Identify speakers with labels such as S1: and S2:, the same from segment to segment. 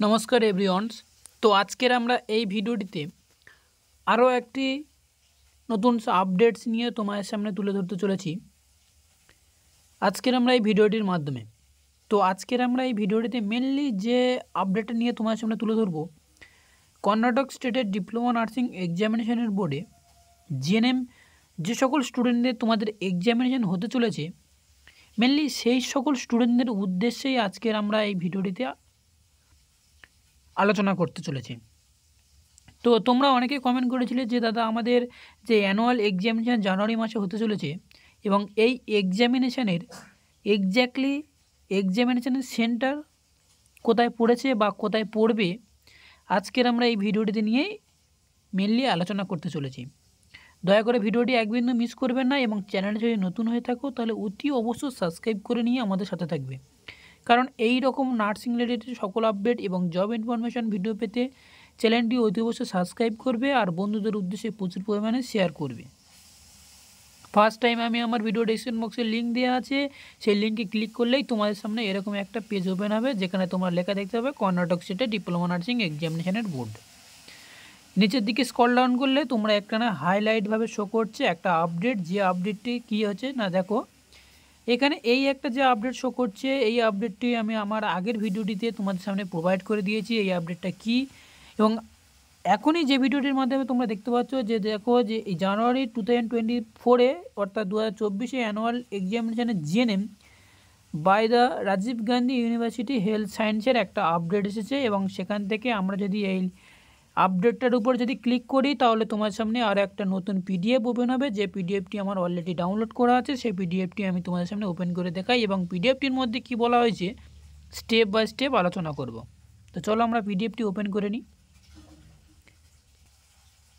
S1: নমস্কার এভরিওয়ানস। তো আজকের আমরা এই ভিডিওটিতে আরও একটি নতুন আপডেটস নিয়ে তোমাদের সামনে তুলে ধরতে চলেছি আজকের আমরা এই ভিডিওটির মাধ্যমে। তো আজকের আমরা এই ভিডিওটিতে মেনলি যে আপডেটটা নিয়ে তোমাদের সামনে তুলে ধরবো, কর্ণাটক স্টেটের ডিপ্লোমা নার্সিং এক্সামিনেশনের বোর্ডে জিএনএম যে সকল স্টুডেন্টদের তোমাদের এক্সামিনেশন হতে চলেছে, মেনলি সেই সকল স্টুডেন্টদের উদ্দেশ্যেই আজকের আমরা এই ভিডিওটিতে আলোচনা করতে চলেছি। তো তোমরা অনেকে কমেন্ট করেছিলে যে দাদা আমাদের যে অ্যানুয়াল এক্সামিনেশান জানুয়ারি মাসে হতে চলেছে এবং এই এক্সামিনেশানের এক্স্যাক্টলি এক্সামিনেশানের সেন্টার কোথায় পড়েছে বা কোথায় পড়বে, আজকের আমরা এই ভিডিওটিতে নিয়েই মেনলি আলোচনা করতে চলেছি। দয়া করে ভিডিওটি এক বিন্দু মিস করবেন না এবং চ্যানেলে যদি নতুন হয়ে থাকো তাহলে অতি অবশ্যই সাবস্ক্রাইব করে নিয়ে আমাদের সাথে থাকবে, কারণ এই রকম নার্সিং রিলেটেড সকল আপডেট এবং জব ইনফরমেশান ভিডিও পেতে চ্যানেলটি অতি অবশ্যই সাবস্ক্রাইব করবে আর বন্ধুদের উদ্দেশ্যে প্রচুর পরিমাণে শেয়ার করবে। ফার্স্ট টাইম আমি আমার ভিডিও ডেসক্রিপশন বক্সে লিঙ্ক দেওয়া আছে, সেই লিঙ্কে ক্লিক করলেই তোমাদের সামনে এরকম একটা পেজ ওপেন হবে যেখানে তোমরা লেখা দেখতে হবে কর্ণাটক স্টেটের ডিপ্লোমা নার্সিং এক্সামিনেশনের বোর্ড। নিচের দিকে স্ক্রল ডাউন করলে তোমরা একখানা হাইলাইটভাবে শো করছে একটা আপডেট, যে আপডেটটি কী হচ্ছে না দেখো এখানে এই একটা যে আপডেট শো করছে, এই আপডেটটি আমি আমার আগের ভিডিওটিতে তোমাদের সামনে প্রোভাইড করে দিয়েছি এই আপডেটটা কী। এবং এখনই যে ভিডিওটির মাধ্যমে তোমরা দেখতে পাচ্ছ যে দেখো যে এই জানুয়ারি 2024-এ অর্থাৎ 2024-এ অ্যানুয়াল এক্সামিনেশানের GNM by the Rajiv Gandhi University Health সায়েন্সের একটা আপডেট এসেছে এবং সেখান থেকে আমরা যদি এই আপডেটটার উপর যদি ক্লিক করি তাহলে তোমার সামনে আর একটা নতুন পিডিএফ ওপেন হবে, যে পিডিএফটি আমার অলরেডি ডাউনলোড করা আছে। সেই পিডিএফটি আমি তোমাদের সামনে ওপেন করে দেখাই এবং পিডিএফটির মধ্যে কি বলা হয়েছে স্টেপ বাই স্টেপ আলোচনা করব। তো চলো আমরা পিডিএফটি ওপেন করে নিই।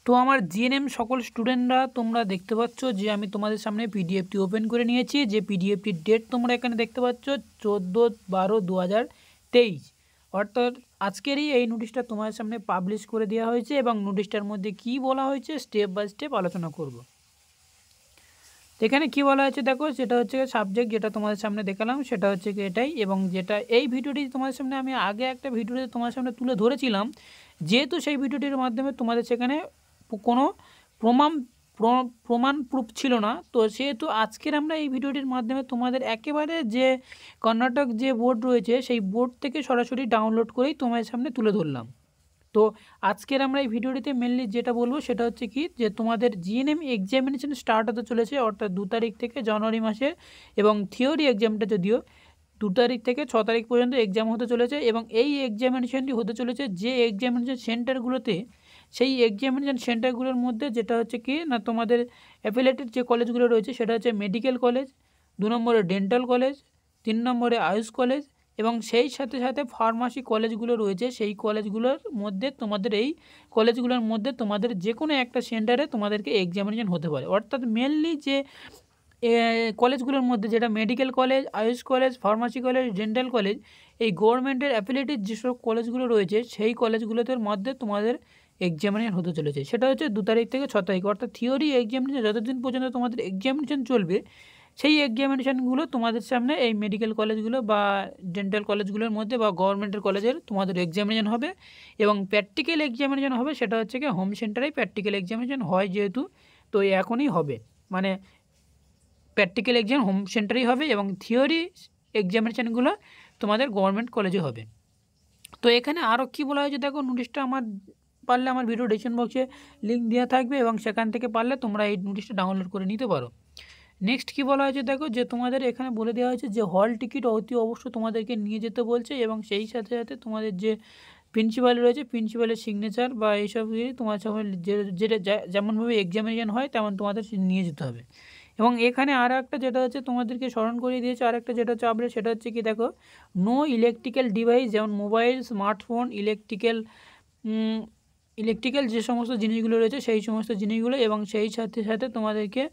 S1: তো আমার জিএনএম সকল স্টুডেন্টরা তোমরা দেখতে পাচ্ছ যে আমি তোমাদের সামনে পিডিএফটি ওপেন করে নিয়েছি, যে পিডিএফটির ডেট তোমরা এখানে দেখতে পাচ্ছ 14/12/2023, অর্থাৎ আজকেরই এই নোটিশটা তোমাদের সামনে পাবলিশ করে দেওয়া হয়েছে এবং নোটিশটার মধ্যে কি বলা হয়েছে স্টেপ বাই স্টেপ আলোচনা করব। এখানে কি বলা হয়েছে দেখো, সেটা হচ্ছে সাবজেক্ট, যেটা তোমাদের সামনে দেখালাম সেটা হচ্ছে কি এটাই, এবং যেটা এই ভিডিওটি তোমাদের সামনে আমি আগে একটা ভিডিওতে তোমাদের সামনে তুলে ধরেছিলাম, যেহেতু সেই ভিডিওটির মাধ্যমে তোমাদের সেখানে কোনো প্রমাণ প্রুফ ছিল না, তো সেহেতু আজকের আমরা এই ভিডিওটির মাধ্যমে তোমাদের একেবারে যে কর্ণাটক যে বোর্ড রয়েছে সেই বোর্ড থেকে সরাসরি ডাউনলোড করেই তোমাদের সামনে তুলে ধরলাম। তো আজকের আমরা এই ভিডিওটিতে মেনলি যেটা বলবো সেটা হচ্ছে কি, যে তোমাদের জিএনএম এক্সামিনেশন স্টার্ট হতে চলেছে অর্থাৎ 2 তারিখ থেকে জানুয়ারি মাসের, এবং থিওরি এক্সামটা যদিও 2 তারিখ থেকে 6 তারিখ পর্যন্ত এক্সাম হতে চলেছে। এবং এই এক্সামিনেশনটি হতে চলেছে যে এক্সামিনেশন সেন্টারগুলোতে, সেই এক্সামিনেশন সেন্টারগুলোর মধ্যে যেটা হচ্ছে কি না তোমাদের অ্যাফিলিয়েটেড যে কলেজগুলো রয়েছে সেটা হচ্ছে মেডিকেল কলেজ, 2 নম্বরে ডেন্টাল কলেজ, 3 নম্বরে আয়ুষ কলেজ, এবং সেই সাথে সাথে ফার্মাসি কলেজগুলো রয়েছে। সেই কলেজগুলোর মধ্যে তোমাদের এই কলেজগুলোর মধ্যে তোমাদের যে কোনো একটা সেন্টারে তোমাদেরকে এক্সামিনেশন হতে পারে। অর্থাৎ মেনলি যে কলেজগুলোর মধ্যে যেটা medical college, Ayush college, pharmacy college, dental college, এই গভর্নমেন্টের অ্যাফিলিয়েটেড যেসব কলেজগুলো রয়েছে সেই কলেজগুলোদের মধ্যে তোমাদের এক্সামিনেশন হতে চলেছে। সেটা হচ্ছে 2 তারিখ থেকে 6 তারিখ, অর্থাৎ থিওরি এক্সামিনেশন যতদিন পর্যন্ত তোমাদের এক্সামিনেশন চলবে সেই এক্সামিনেশানগুলো তোমাদের সামনে এই মেডিকেল কলেজগুলো বা ডেন্টাল কলেজগুলোর মধ্যে বা গভর্নমেন্টের কলেজের তোমাদের এক্সামিনেশন হবে। এবং প্র্যাকটিক্যাল এক্সামিনেশন হবে সেটা হচ্ছে কি হোম সেন্টারেই প্র্যাকটিক্যাল এক্সামিনেশন হয় যেহেতু, তো এখনই হবে, মানে প্র্যাকটিক্যাল এক্সাম হোম সেন্টারেই হবে এবং থিওরি এক্সামিনেশানগুলো তোমাদের গভর্নমেন্ট কলেজে হবে। তো এখানে আরও কী বলা হয়েছে দেখো, নোটিশটা আমার পারলে আমার ভিডিও ডেসক্রিপশন বক্সে লিঙ্ক দেওয়া থাকবে এবং সেখান থেকে পারলে তোমরা এই নোটিশটা ডাউনলোড করে নিতে পারো। নেক্সট কী বলা হয়েছে দেখো, যে তোমাদের এখানে বলে দেওয়া হয়েছে যে হল টিকিট অতি অবশ্যই তোমাদেরকে নিয়ে যেতে বলছে, এবং সেই সাথে সাথে তোমাদের যে প্রিন্সিপাল রয়েছে প্রিন্সিপালের সিগনেচার বা এইসব তোমার সবাই যেটা যেমনভাবে এক্সামিনেশন হয় তেমন তোমাদের নিয়ে যেতে হবে। এবং এখানে আর একটা যেটা হচ্ছে তোমাদেরকে স্মরণ করিয়ে দিয়েছে আর একটা যেটা হচ্ছে আপডেট, সেটা হচ্ছে কি দেখো, নো ইলেকট্রিক্যাল ডিভাইস যেমন মোবাইল, স্মার্টফোন, ইলেকট্রিক্যাল যে সমস্ত জিনিসগুলো রয়েছে সেই সমস্ত জিনিসগুলো, এবং সেই সাথে সাথে তোমাদেরকে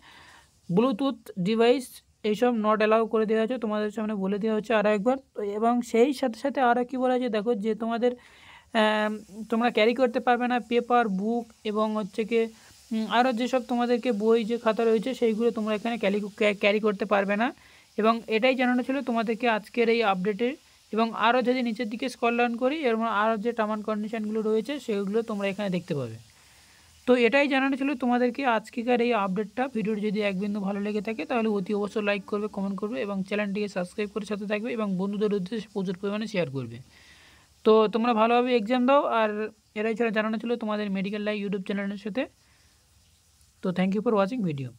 S1: ব্লুটুথ ডিভাইস এইসব নট অ্যালাউ করে দেওয়া হচ্ছে, তোমাদের সামনে বলে দেওয়া হচ্ছে আরও একবার। তো এবং সেই সাথে সাথে আরও কী বলা হয়েছে দেখো, যে তোমাদের তোমরা ক্যারি করতে পারবে না পেপার, বুক, এবং হচ্ছে কি আরও যেসব তোমাদেরকে বই যে খাতা রয়েছে সেইগুলো তোমরা এখানে ক্যারি করতে পারবে না। এবং এটাই জানানো ছিল তোমাদেরকে আজকের এই আপডেটের এবং আরও যদি নিচের দিকে স্ক্রল ডাউন করি এর আরও যে টার্ম অ্যান্ড কন্ডিশনগুলো রয়েছে সেগুলো তোমরা এখানে দেখতে পাবে। তো এটাই জানানো ছিল তোমাদেরকে আজকেকার এই আপডেটটা। ভিডিওটি যদি এক বিন্দু ভালো লেগে থাকে তাহলে অতি অবশ্যই লাইক করবে, কমেন্ট করবে এবং চ্যানেলটিকে সাবস্ক্রাইব করে সাথে থাকবে এবং বন্ধুদের উদ্দেশ্যে প্রচুর পরিমাণে শেয়ার করবে। তো তোমরা ভালোভাবে এক্সাম দাও। আর এরাই ছাড়া জানানো ছিল তোমাদের মেডিকেল লাইভ ইউটিউব চ্যানেলের সাথে। তো thank you for watching video.